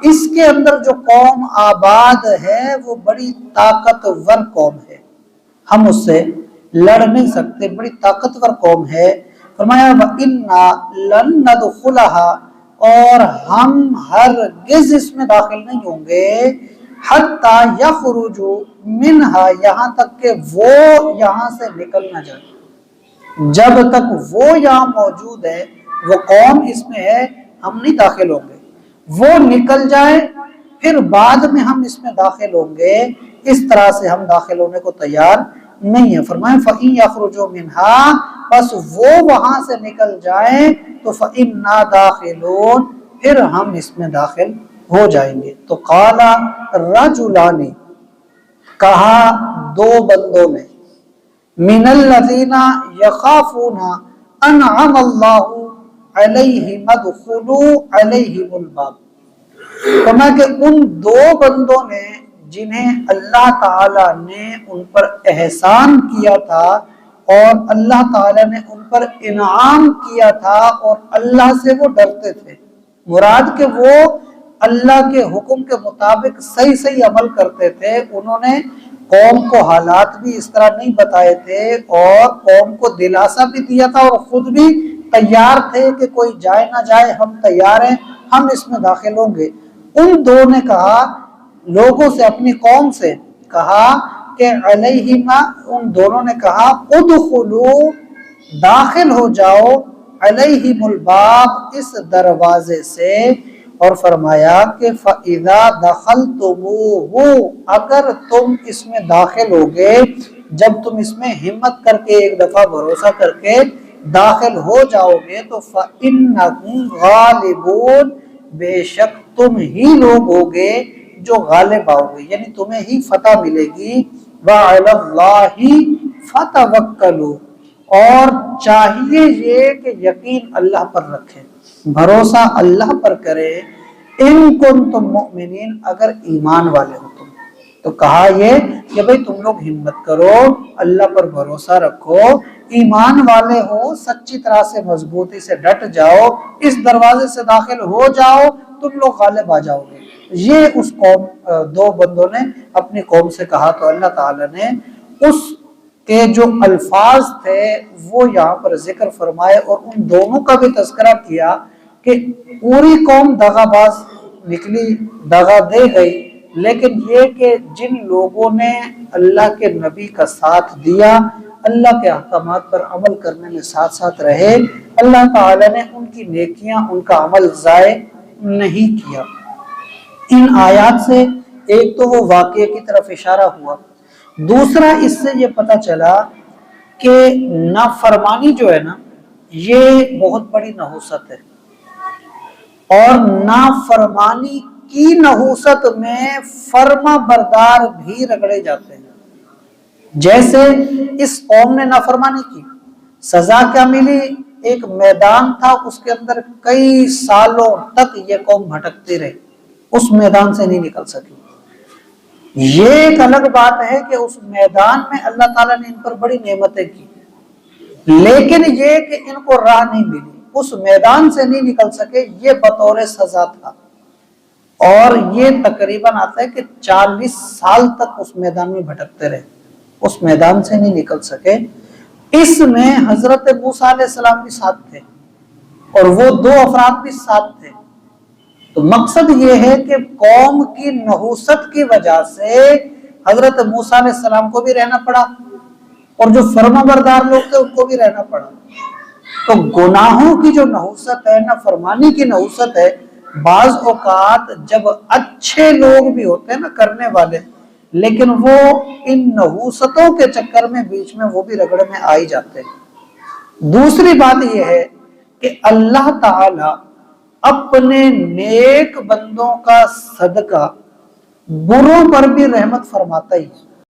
اس کے اندر جو قوم آباد ہے وہ بڑی طاقتور قوم ہے، ہم اس سے لڑ نہیں سکتے، بڑی طاقتور قوم ہے۔ فرمایا وَإِنَّا لَن نَدْخُلَهَا، اور ہم ہرگز اس میں داخل نہیں ہوں گے، حَتَّى يَخْرُجُوا مِنْهَا، یہاں تک کہ وہ یہاں سے نکل نہ جائے، جب تک وہ یہاں موجود ہے، وہ قوم اس میں ہے، ہم نہیں داخل ہوں گے، وہ نکل جائے پھر بعد میں ہم اس میں داخل ہوں گے، اس طرح سے ہم داخل ہونے کو تیار نہیں ہے۔ فرمائیں فَإِن يَخْرُجُوا مِنْهَا، بس وہ وہاں سے نکل جائیں تو فَإِنَّا دَاخِلُونَ، پھر ہم اس میں داخل ہو جائیں گے۔ تو قَالَ رَجُلَانِ، کہا دو بندوں نے، مِنَ الَّذِينَ يَخَافُونَ أَنْعَمَ اللَّهُ عَلَيْهِمْ ادْخُلُوا عَلَيْهِمُ الْبَابَ، فرمایا کہ ان دو بندوں نے جنہیں اللہ تعالیٰ نے ان پر احسان کیا تھا اور اللہ تعالیٰ نے ان پر انعام کیا تھا اور اللہ سے وہ ڈرتے تھے، مراد کہ وہ اللہ کے حکم کے مطابق صحیح عمل کرتے تھے، انہوں نے قوم کو حالات بھی اس طرح نہیں بتائے تھے اور قوم کو دلاسا بھی دیا تھا اور خود بھی تیار تھے کہ کوئی جائے نہ جائے، ہم تیار ہیں، ہم اس میں داخل ہوں گے۔ ان دو نے کہا، لوگوں سے، اپنی قوم سے کہا کہ علیہما، ان دونوں نے کہا ادخلوا، داخل ہو جاؤ، علیہم الباب، اس دروازے سے، اور فرمایا کہ فَإِذَا دَخَلْتُمُوهُ، اگر تم اس میں داخل ہوگے، جب تم اس میں ہمت کر کے ایک دفعہ بھروسہ کر کے داخل ہو جاؤ گے تو فَإِنَّكُمْ غَالِبُونَ، بے شک تم ہی لوگ ہوگے جو غالب آؤ گے، یعنی تمہیں ہی فتح ملے گی۔ وَعَلَى اللَّهِ فَتَوَكَّلُوا، اور چاہیے یہ کہ یقین اللہ پر رکھیں، بھروسہ اللہ پر کرے، ان کنتم مؤمنین، اگر ایمان والے ہو تم۔ تو کہا یہ کہ بھئی تم لوگ ہمت کرو، اللہ پر بھروسہ رکھو، ایمان والے ہو، سچی طرح سے مضبوطی سے ڈٹ جاؤ، اس دروازے سے داخل ہو جاؤ، تم لوگ غالب آ جاؤ گے۔ یہ اس قوم، دو بندوں نے اپنی قوم سے کہا، تو اللہ تعالیٰ نے اس کے جو الفاظ تھے وہ یہاں پر ذکر فرمائے اور ان دونوں کا بھی تذکرہ کیا کہ پوری قوم دغا باز نکلی، دغا دے گئی، لیکن یہ کہ جن لوگوں نے اللہ کے نبی کا ساتھ دیا، اللہ کے احکامات پر عمل کرنے میں ساتھ ساتھ رہے، اللہ تعالیٰ نے ان کی نیکیاں، ان کا عمل ضائع نہیں کیا۔ ان آیات سے ایک تو وہ واقعے کی طرف اشارہ ہوا، دوسرا اس سے یہ پتہ چلا کہ نافرمانی جو ہے نا، یہ بہت بڑی نحوست ہے، اور نافرمانی کی نحوست میں فرما بردار بھی رگڑے جاتے ہیں۔ جیسے اس قوم نے نافرمانی کی، سزا کیا ملی؟ ایک میدان تھا، اس کے اندر کئی سالوں تک یہ قوم بھٹکتی رہی، اس میدان سے نہیں نکل سکی۔ یہ ایک الگ بات ہے کہ اس میدان میں اللہ تعالیٰ نے ان پر بڑی نعمتیں کی، لیکن یہ کہ ان کو راہ نہیں ملی، اس میدان سے نہیں نکل سکے، یہ بطور سزا تھا۔ اور یہ تقریباً آتا ہے کہ 40 سال تک اس میدان میں بھٹکتے رہے، اس میدان سے نہیں نکل سکے۔ اس میں حضرت موسیٰ علیہ السلام بھی ساتھ تھے اور وہ دو افراد بھی ساتھ تھے۔ تو مقصد یہ ہے کہ قوم کی نحوست کی وجہ سے حضرت موسیٰ علیہ السلام کو بھی رہنا پڑا اور جو فرما بردار لوگ تھے ان کو بھی رہنا پڑا۔ تو گناہوں کی جو نحوست ہے، نافرمانی کی نحوست ہے، بعض اوقات جب اچھے لوگ بھی ہوتے ہیں نا کرنے والے، لیکن وہ ان نحوستوں کے چکر میں بیچ میں وہ بھی رگڑے میں آ ہی جاتے ہیں۔ دوسری بات یہ ہے کہ اللہ تعالی اپنے نیک بندوں کا صدقہ بروں پر بھی رحمت فرماتا ہی،